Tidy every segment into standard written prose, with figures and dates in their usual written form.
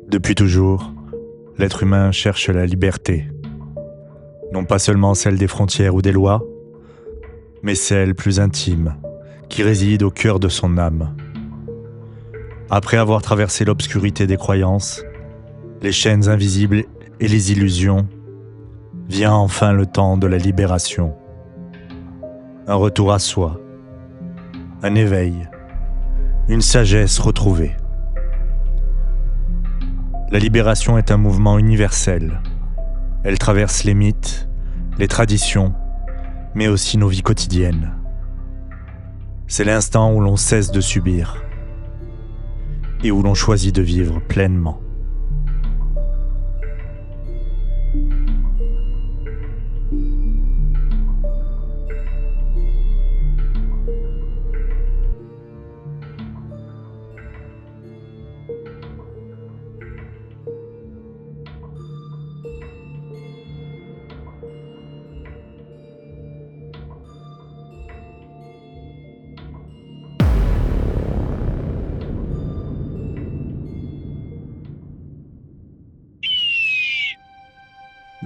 Depuis toujours, l'être humain cherche la liberté. Non pas seulement celle des frontières ou des lois, mais celle plus intime, qui réside au cœur de son âme. Après avoir traversé l'obscurité des croyances, les chaînes invisibles et les illusions, vient enfin le temps de la libération. Un retour à soi, un éveil, une sagesse retrouvée. La libération est un mouvement universel. Elle traverse les mythes, les traditions, mais aussi nos vies quotidiennes. C'est l'instant où l'on cesse de subir et où l'on choisit de vivre pleinement.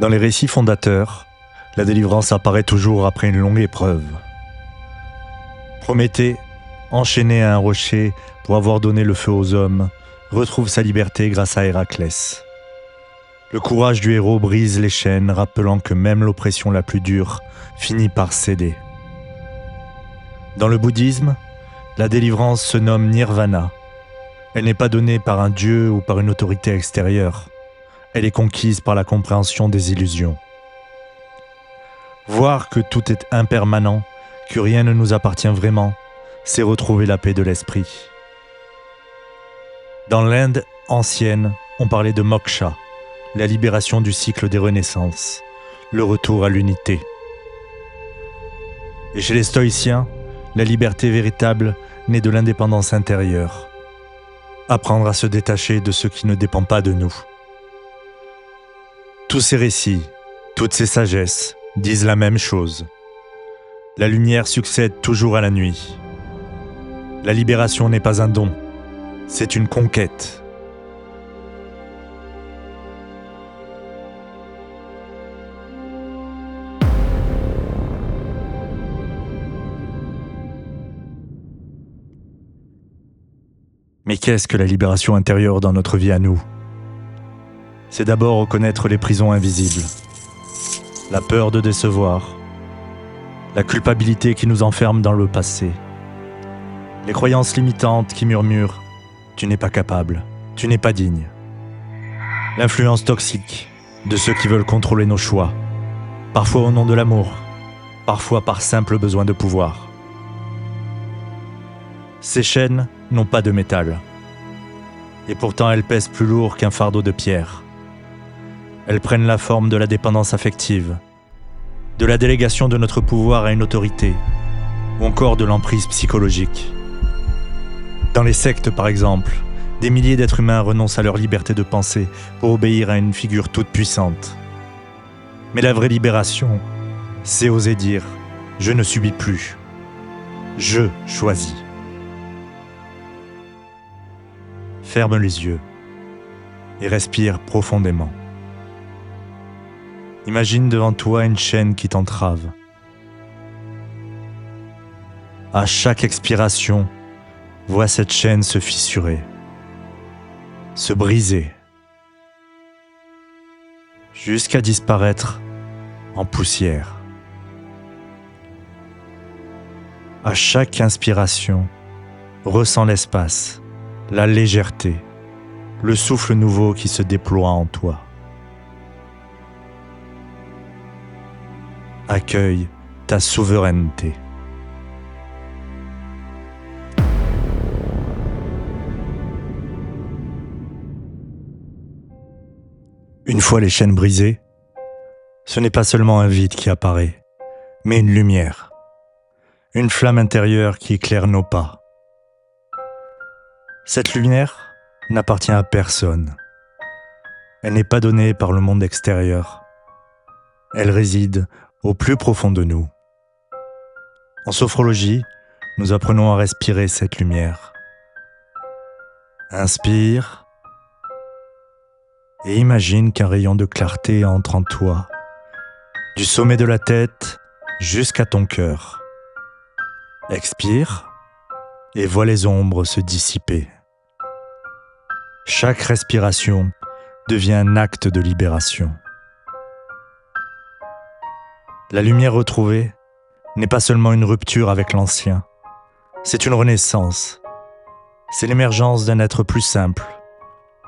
Dans les récits fondateurs, la délivrance apparaît toujours après une longue épreuve. Prométhée, enchaîné à un rocher pour avoir donné le feu aux hommes, retrouve sa liberté grâce à Héraclès. Le courage du héros brise les chaînes, rappelant que même l'oppression la plus dure finit par céder. Dans le bouddhisme, la délivrance se nomme nirvana. Elle n'est pas donnée par un dieu ou par une autorité extérieure. Elle est conquise par la compréhension des illusions. Voir que tout est impermanent, que rien ne nous appartient vraiment, c'est retrouver la paix de l'esprit. Dans l'Inde ancienne, on parlait de moksha, la libération du cycle des renaissances, le retour à l'unité. Et chez les stoïciens, la liberté véritable naît de l'indépendance intérieure. Apprendre à se détacher de ce qui ne dépend pas de nous. Tous ces récits, toutes ces sagesses disent la même chose. La lumière succède toujours à la nuit. La libération n'est pas un don, c'est une conquête. Mais qu'est-ce que la libération intérieure dans notre vie à nous ? C'est d'abord reconnaître les prisons invisibles, la peur de décevoir, la culpabilité qui nous enferme dans le passé, les croyances limitantes qui murmurent « tu n'es pas capable, tu n'es pas digne », l'influence toxique de ceux qui veulent contrôler nos choix, parfois au nom de l'amour, parfois par simple besoin de pouvoir. Ces chaînes n'ont pas de métal, et pourtant elles pèsent plus lourd qu'un fardeau de pierre. Elles prennent la forme de la dépendance affective, de la délégation de notre pouvoir à une autorité, ou encore de l'emprise psychologique. Dans les sectes, par exemple, des milliers d'êtres humains renoncent à leur liberté de penser pour obéir à une figure toute puissante. Mais la vraie libération, c'est oser dire « je ne subis plus, je choisis ». Ferme les yeux et respire profondément. Imagine devant toi une chaîne qui t'entrave. À chaque expiration, vois cette chaîne se fissurer, se briser, jusqu'à disparaître en poussière. À chaque inspiration, ressens l'espace, la légèreté, le souffle nouveau qui se déploie en toi. Accueille ta souveraineté. Une fois les chaînes brisées, ce n'est pas seulement un vide qui apparaît, mais une lumière, une flamme intérieure qui éclaire nos pas. Cette lumière n'appartient à personne. Elle n'est pas donnée par le monde extérieur. Elle réside au plus profond de nous. En sophrologie, nous apprenons à respirer cette lumière. Inspire et imagine qu'un rayon de clarté entre en toi, du sommet de la tête jusqu'à ton cœur. Expire et vois les ombres se dissiper. Chaque respiration devient un acte de libération. La lumière retrouvée n'est pas seulement une rupture avec l'ancien, c'est une renaissance. C'est l'émergence d'un être plus simple,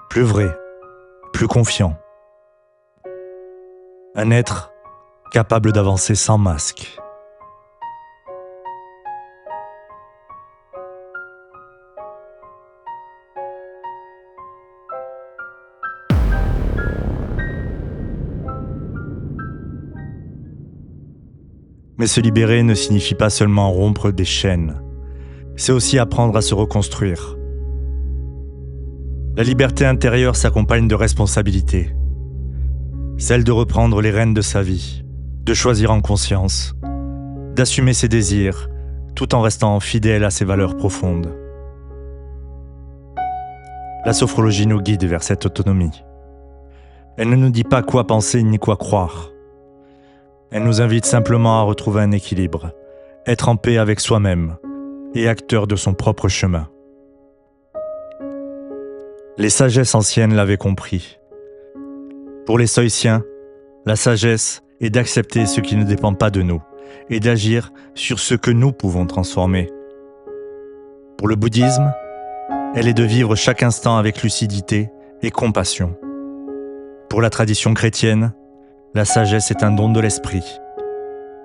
plus vrai, plus confiant. Un être capable d'avancer sans masque. Mais se libérer ne signifie pas seulement rompre des chaînes, c'est aussi apprendre à se reconstruire. La liberté intérieure s'accompagne de responsabilités. Celle de reprendre les rênes de sa vie, de choisir en conscience, d'assumer ses désirs, tout en restant fidèle à ses valeurs profondes. La sophrologie nous guide vers cette autonomie. Elle ne nous dit pas quoi penser ni quoi croire. Elle nous invite simplement à retrouver un équilibre, être en paix avec soi-même et acteur de son propre chemin. Les sagesses anciennes l'avaient compris. Pour les Stoïciens, la sagesse est d'accepter ce qui ne dépend pas de nous et d'agir sur ce que nous pouvons transformer. Pour le bouddhisme, elle est de vivre chaque instant avec lucidité et compassion. Pour la tradition chrétienne, la sagesse est un don de l'esprit,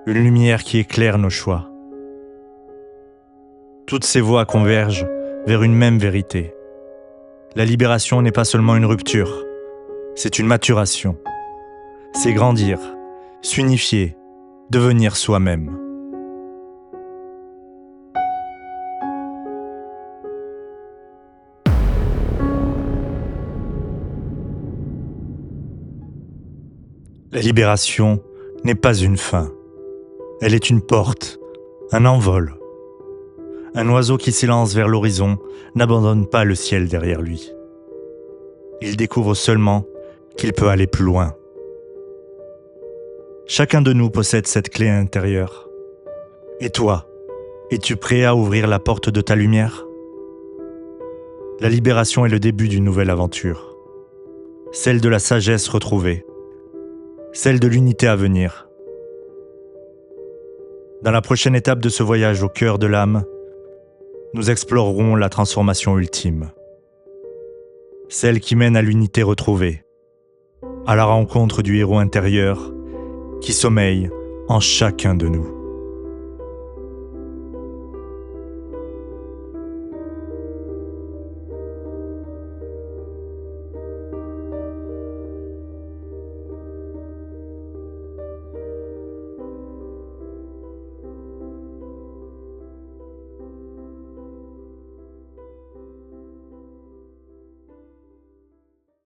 une lumière qui éclaire nos choix. Toutes ces voies convergent vers une même vérité. La libération n'est pas seulement une rupture, c'est une maturation. C'est grandir, s'unifier, devenir soi-même. La libération n'est pas une fin. Elle est une porte, un envol. Un oiseau qui s'élance vers l'horizon n'abandonne pas le ciel derrière lui. Il découvre seulement qu'il peut aller plus loin. Chacun de nous possède cette clé intérieure. Et toi, es-tu prêt à ouvrir la porte de ta lumière ? La libération est le début d'une nouvelle aventure. Celle de la sagesse retrouvée. Celle de l'unité à venir. Dans la prochaine étape de ce voyage au cœur de l'âme, nous explorerons la transformation ultime. Celle qui mène à l'unité retrouvée, à la rencontre du héros intérieur qui sommeille en chacun de nous.